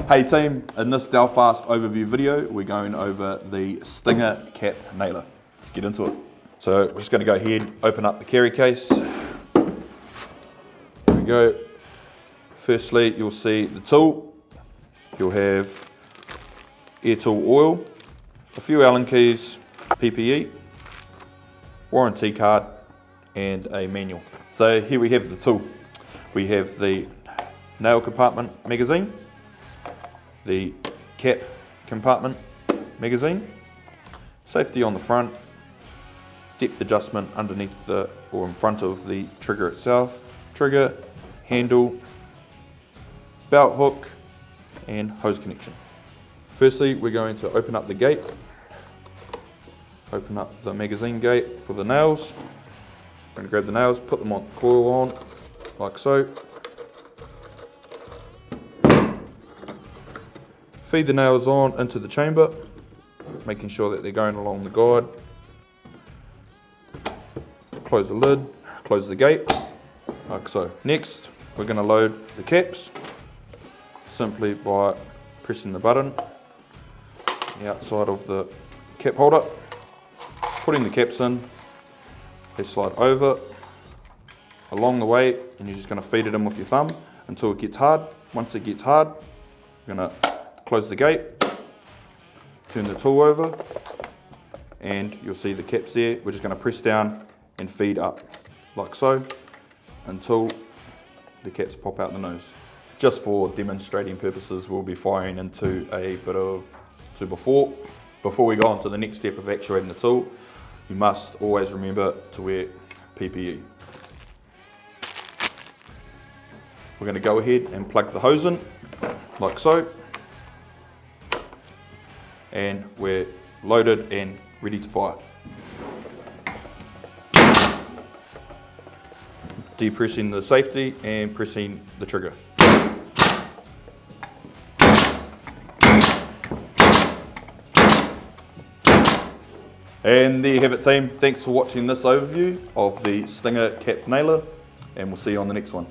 Hey team, in this Delfast overview video, we're going over the Stinger cap nailer. Let's get into it. So we're just going to go ahead, open up the carry case. Here we go. Firstly, you'll see the tool. You'll have air tool oil, a few Allen keys, PPE, warranty card, and a manual. So here we have the tool. We have the nail compartment magazine, the cap compartment magazine, safety on the front, depth adjustment underneath or in front of the trigger itself, trigger, handle, belt hook, and hose connection. Firstly, we're going to open up the gate, open up the magazine gate for the nails. I'm going to grab the nails, put them on the coil on, like so. Feed the nails on into the chamber, making sure that they're going along the guide. Close the lid, close the gate, like so. Next, we're going to load the caps, simply by pressing the button, the outside of the cap holder, putting the caps in, they slide over, along the way, and you're just going to feed it in with your thumb until it gets hard. Once it gets hard, you're going to close the gate, turn the tool over, and you'll see the caps there. We're just going to press down and feed up, like so, until the caps pop out the nose. Just for demonstrating purposes, we'll be firing into a bit of 2x4. Before we go on to the next step of actuating the tool, you must always remember to wear PPE. We're going to go ahead and plug the hose in, like so. And we're loaded and ready to fire. Depressing the safety and pressing the trigger. And there you have it team, thanks for watching this overview of the Stinger cap nailer, and we'll see you on the next one.